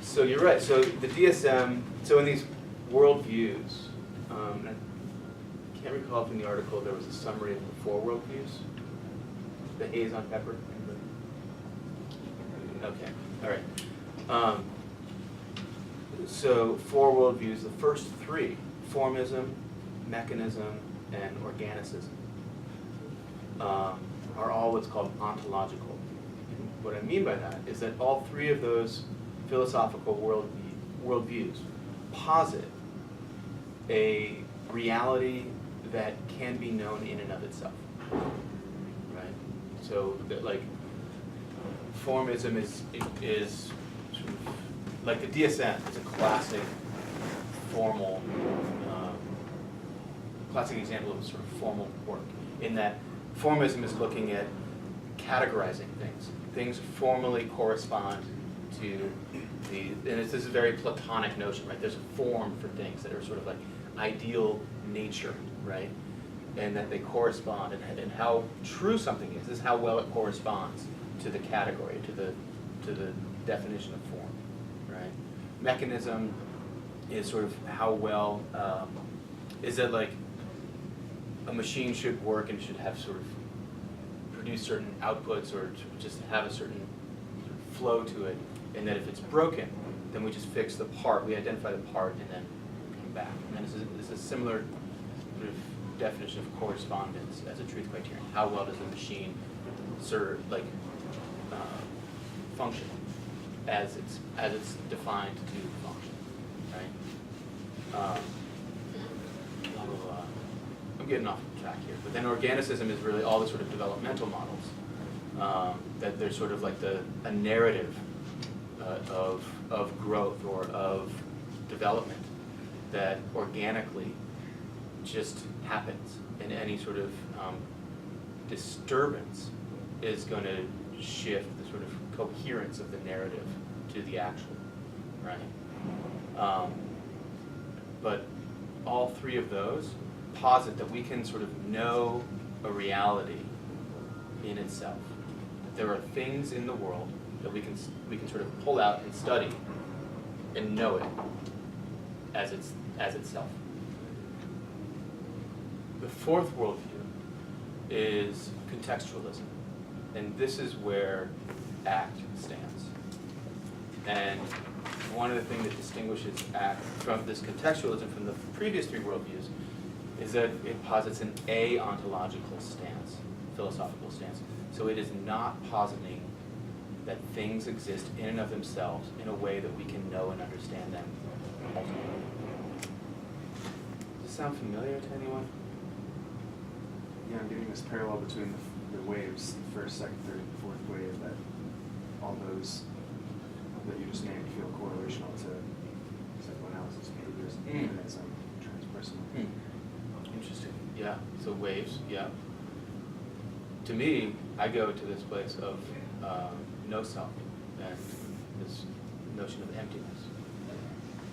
So you're right. So the DSM, so in these worldviews, I can't recall if in the article there was a summary of the 4 worldviews. The Haze on Pepper. Okay, all right. So 4 worldviews, the first 3, formism, mechanism, and organicism, are all what's called ontological. And what I mean by that is that all 3 of those philosophical worldviews posit a reality that can be known in and of itself, right? So that, like, formism is sort of, like, the DSM is a classic formal, classic example of sort of formal work, in that formism is looking at categorizing things. Things formally correspond to and this is a very Platonic notion, right? There's a form for things that are sort of like ideal nature, right? And that they correspond, and how true something is how well it corresponds to the category, to the definition of form, right? Mechanism is sort of how well, is that like a machine should work and should have sort of produce certain outputs or just have a certain flow to it, and that if it's broken, then we just fix the part, we identify the part, and then come back. And this is a similar sort of definition of correspondence as a truth criterion. How well does the machine serve, like, function as it's defined to function, right? I'm getting off track here, but then organicism is really all the sort of developmental models, that there's sort of like a narrative of growth or of development that organically just happens, and any sort of disturbance is going to shift the sort of coherence of the narrative to the actual, right? But all 3 of those posit that we can sort of know a reality in itself. That there are things in the world that we can sort of pull out and study and know it as itself. The 4th worldview is contextualism, and this is where ACT stands. And one of the things that distinguishes ACT from this contextualism from the previous 3 worldviews is that it posits an a-ontological stance, philosophical stance. So it is not positing that things exist in and of themselves in a way that we can know and understand them ultimately. Does this sound familiar to anyone? Yeah, I'm getting this parallel between the waves, the first, second, third, and fourth wave, that all those that you just named feel correlational to psychoanalysis, behaviors, and some transpersonal. Interesting. Yeah. So waves. Yeah. To me, I go to this place of no self and this notion of emptiness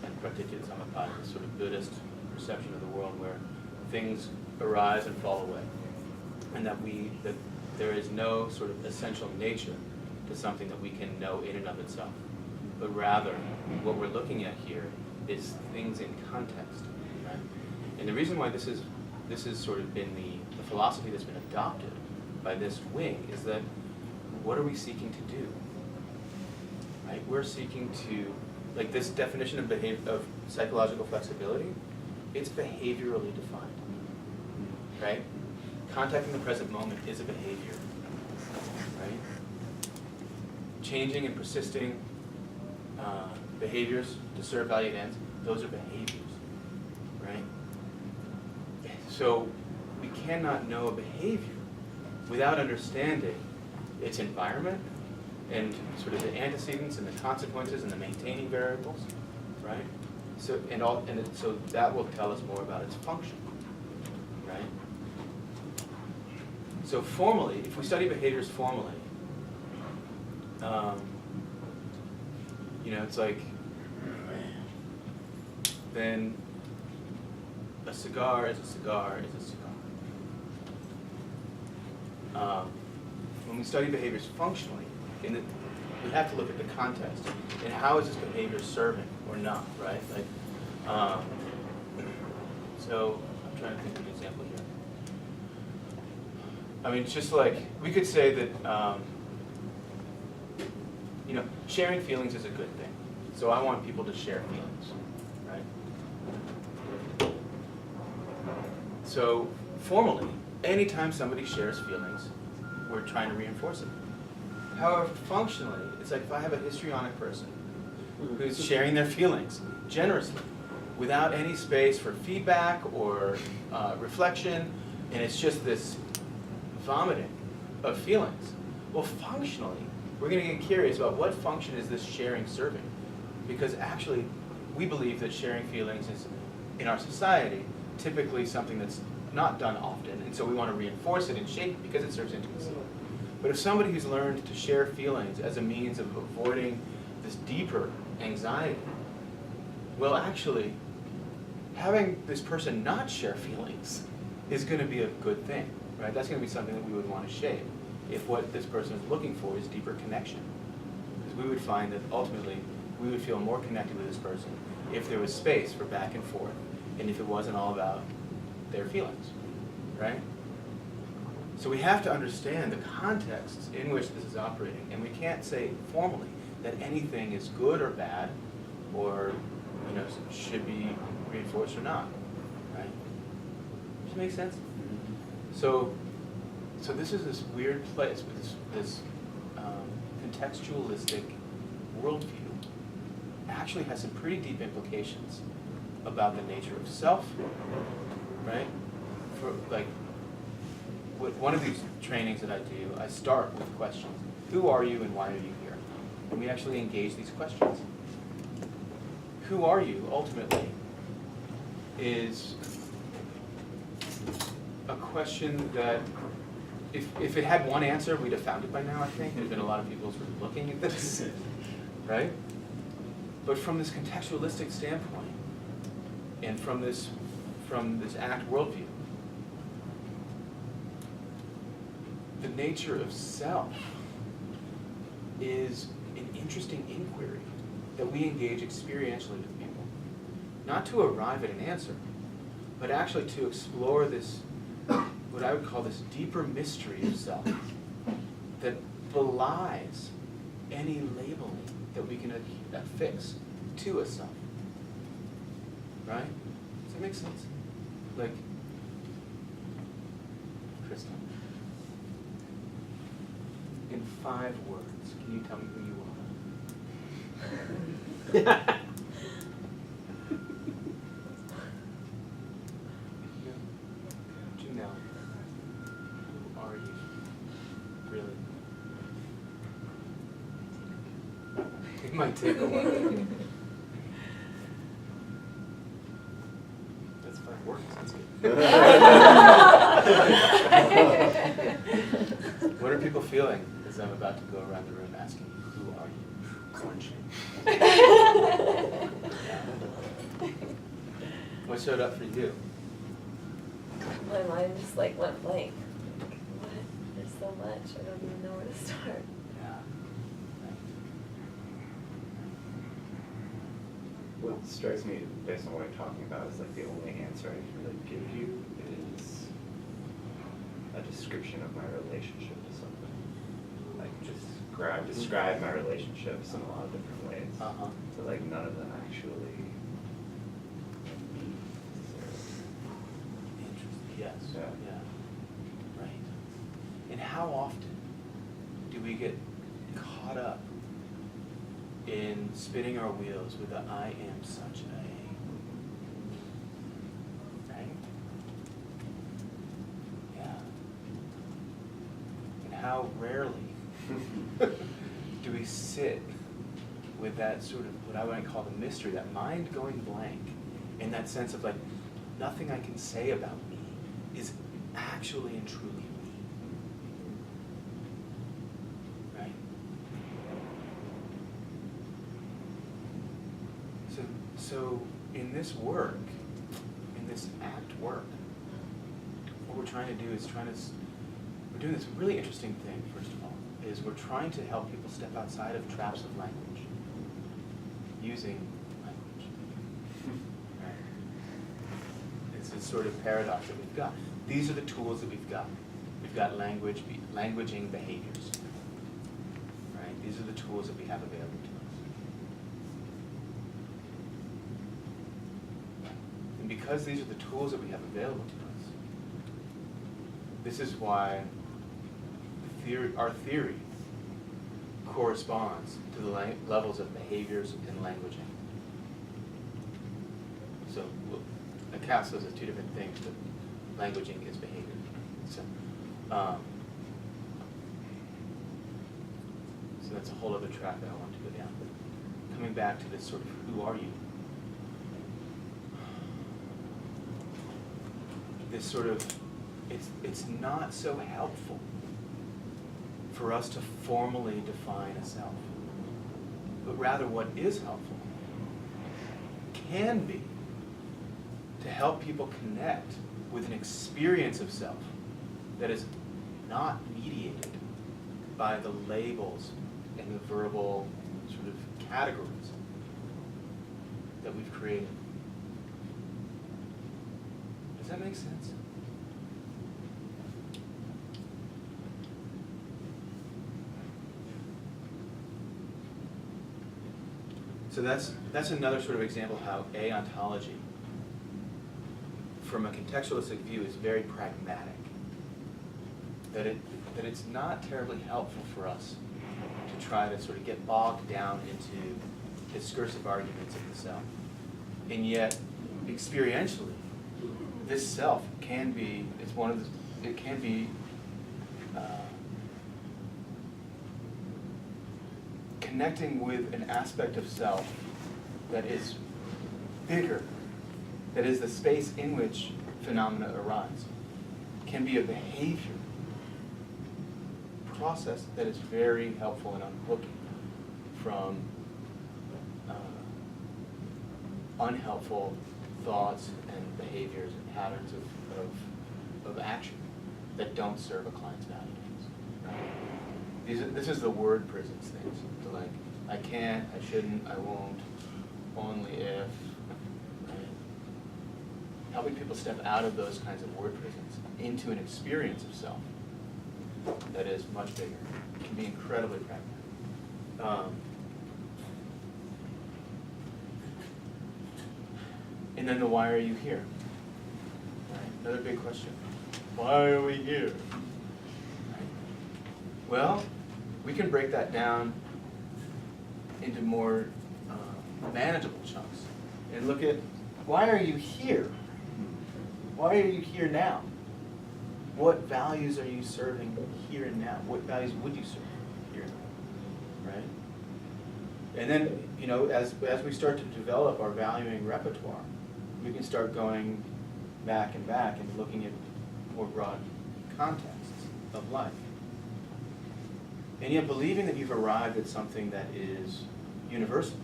and pratyekya samappada, this sort of Buddhist perception of the world where things arise and fall away, and that there is no sort of essential nature to something that we can know in and of itself, but rather what we're looking at here is things in context, right? And the reason why this has sort of been the philosophy that's been adopted by this wing is that what are we seeking to do? Right? We're seeking to, like, this definition of psychological flexibility, it's behaviorally defined, right? Contacting the present moment is a behavior, right? Changing and persisting behaviors to serve valued ends, those are behaviors, right? So we cannot know a behavior without understanding its environment and sort of the antecedents and the consequences and the maintaining variables, right? So so that will tell us more about its function, right? So formally, if we study behaviors formally, it's like, then a cigar is a cigar is a cigar. When we study behaviors functionally, we have to look at the context and how is this behavior serving or not, right? Like, so I'm trying to think of an example here. I mean, it's just like, we could say that, you know, sharing feelings is a good thing. So I want people to share feelings, right? So formally, anytime somebody shares feelings, we're trying to reinforce it. However, functionally, it's like if I have a histrionic person who's sharing their feelings generously, without any space for feedback or reflection, and it's just this vomiting of feelings. Well, functionally, we're going to get curious about what function is this sharing serving. Because actually, we believe that sharing feelings is, in our society, typically something that's not done often, and so we want to reinforce it and shape it because it serves intimacy. But if somebody who's learned to share feelings as a means of avoiding this deeper anxiety, well, actually, having this person not share feelings is going to be a good thing, right? That's going to be something that we would want to shape if what this person is looking for is deeper connection. Because we would find that ultimately we would feel more connected with this person if there was space for back and forth and if it wasn't all about their feelings, right? So we have to understand the contexts in which this is operating, and we can't say formally that anything is good or bad or, you know, should be reinforced or not, right? Does that make sense? So this is this weird place with this contextualistic worldview. Actually has some pretty deep implications about the nature of self, right? For like, with one of these trainings that I do, I start with questions. Who are you and why are you here? And we actually engage these questions. Who are you, ultimately, is a question that, if it had one answer, we'd have found it by now, I think. There's been a lot of people sort of looking at this, right? But from this contextualistic standpoint, and from this ACT worldview, the nature of self is an interesting inquiry that we engage experientially with people. Not to arrive at an answer, but actually to explore this, what I would call this deeper mystery of self that belies any labeling that we can affix to a self. Right? Does that make sense? Like, Kristen, in 5 words, can you tell me who you are? Janelle, who are you? Really? It might take a while. That's 5 words. That's good. What are people feeling as I'm about to go around the room asking you, who are you? Clenching. What showed up for you? My mind just like went blank. What? There's so much. I don't even know where to start. Yeah. What strikes me, based on what you're talking about, is like the only answer I can really give you is a description of my relationship to something. Like describe my relationships in a lot of different ways. Uh-huh. So like none of them actually Interesting. Yes. Yeah. Right. And how often do we get caught up in spinning our wheels with the I am such a, right? Yeah. And how rarely do we sit with that sort of, what I would call the mystery, that mind going blank, and that sense of like, nothing I can say about me is actually and truly me. Right? So in this work, in this ACT work, what we're trying to do is we're doing this really interesting thing, first of all, is we're trying to help people step outside of traps of language, using language. Right? It's this sort of paradox that we've got. These are the tools that we've got. We've got languaging behaviors. Right? These are the tools that we have available to us. And because these are the tools that we have available to us, this is why our theory corresponds to the levels of behaviors and languaging. So I cast those as two different things, but languaging is behavior. So that's a whole other track that I want to go down. But coming back to this sort of who are you? This sort of, it's not so helpful for us to formally define a self, but rather what is helpful can be to help people connect with an experience of self that is not mediated by the labels and the verbal sort of categories that we've created. Does that make sense? So that's another sort of example of how ontology, from a contextualistic view, is very pragmatic. That it's not terribly helpful for us to try to sort of get bogged down into discursive arguments of the self. And yet, experientially, this self can be, connecting with an aspect of self that is bigger, that is the space in which phenomena arise, can be a behavior process that is very helpful in unhooking from unhelpful thoughts and behaviors and patterns of action that don't serve a client's values. This is the word prisons things. So like, I can't, I shouldn't, I won't, only if. Right? Helping people step out of those kinds of word prisons into an experience of self that is much bigger. It can be incredibly pragmatic. And then the why are you here? Right? Another big question. Why are we here? Right? Well, we can break that down into more manageable chunks and look at, why are you here? Why are you here now? What values are you serving here and now? What values would you serve here and now? Right? And then, you know, as we start to develop our valuing repertoire, we can start going back and back and looking at more broad contexts of life. And yet believing that you've arrived at something that is universal,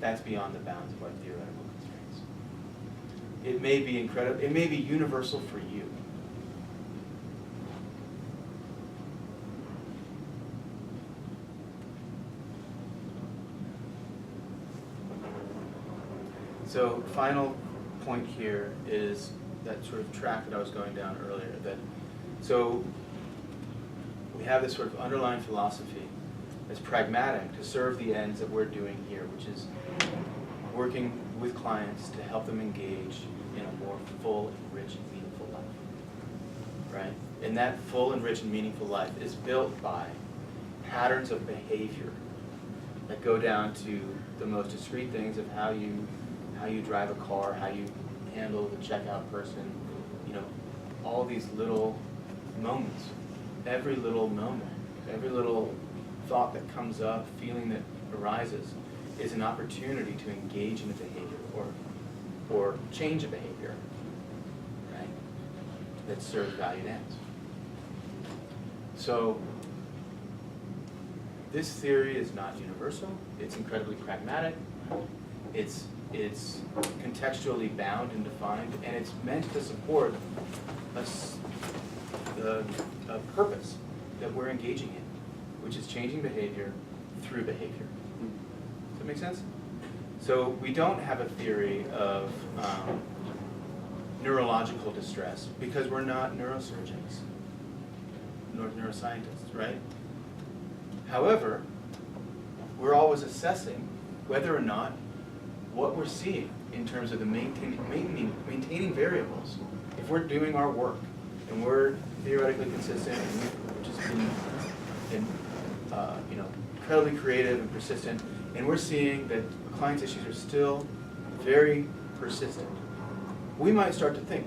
that's beyond the bounds of our theoretical constraints. It may be incredible, it may be universal for you. So final point here is that sort of track that I was going down earlier. So we have this sort of underlying philosophy that's pragmatic to serve the ends that we're doing here, which is working with clients to help them engage in a more full and rich and meaningful life. Right? And that full and rich and meaningful life is built by patterns of behavior that go down to the most discrete things of how you drive a car, how you handle the checkout person, you know, all these little moments. Every little moment, every little thought that comes up, feeling that arises, is an opportunity to engage in a behavior or change a behavior, right, that serves valued ends. So this theory is not universal. It's incredibly pragmatic. It's contextually bound and defined, and it's meant to support a purpose that we're engaging in, which is changing behavior through behavior. Does that make sense? So we don't have a theory of neurological distress because we're not neurosurgeons nor neuroscientists, right? However, we're always assessing whether or not what we're seeing in terms of the maintaining variables, if we're doing our work and we're theoretically consistent and we've just been incredibly creative and persistent, and we're seeing that the client's issues are still very persistent, we might start to think,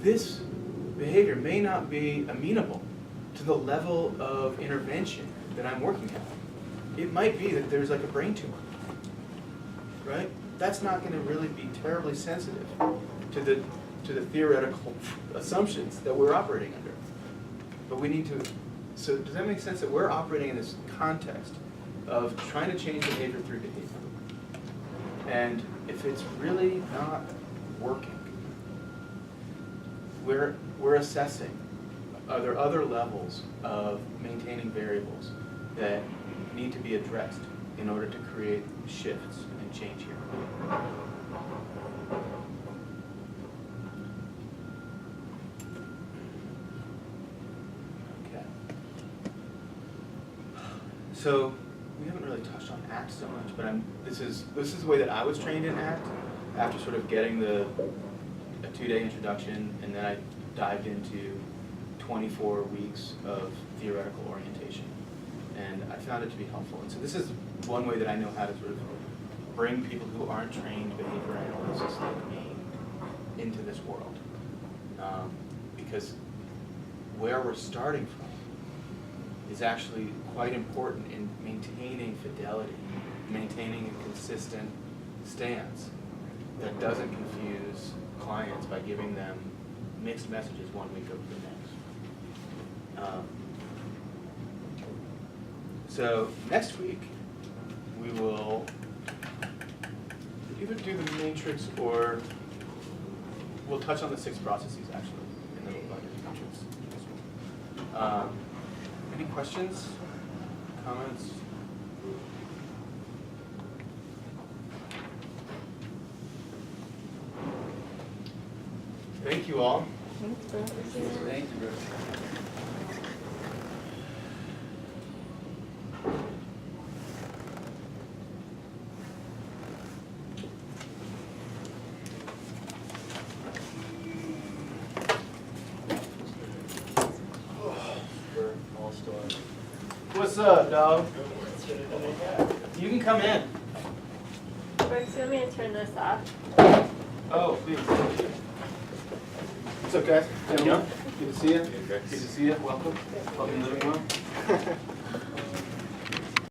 this behavior may not be amenable to the level of intervention that I'm working at. It might be that there's like a brain tumor, right? That's not going to really be terribly sensitive to the theoretical assumptions that we're operating under. But we need to, so does that make sense that we're operating in this context of trying to change behavior through behavior? And if it's really not working, we're assessing, are there other levels of maintaining variables that need to be addressed in order to create shifts and change here? Okay. So we haven't really touched on ACT so much, but this is the way that I was trained in ACT after sort of getting a 2-day introduction, and then I dived into 24 weeks of theoretical orientation, and I found it to be helpful. And so this is one way that I know how to sort of bring people who aren't trained behavior analysts like me into this world, because where we're starting from is actually quite important in maintaining fidelity, maintaining a consistent stance that doesn't confuse clients by giving them mixed messages one week over the next. So next week, we will either do the matrix or we'll touch on the 6 processes actually, and then we'll go into the matrix. Any questions, comments? Thank you all. Thank you. What's up, dog? You can come in. Brooks, you want me to turn this off? Oh, please. What's up, guys? Good to see you. Good to see you. Welcome. Welcome to the living room.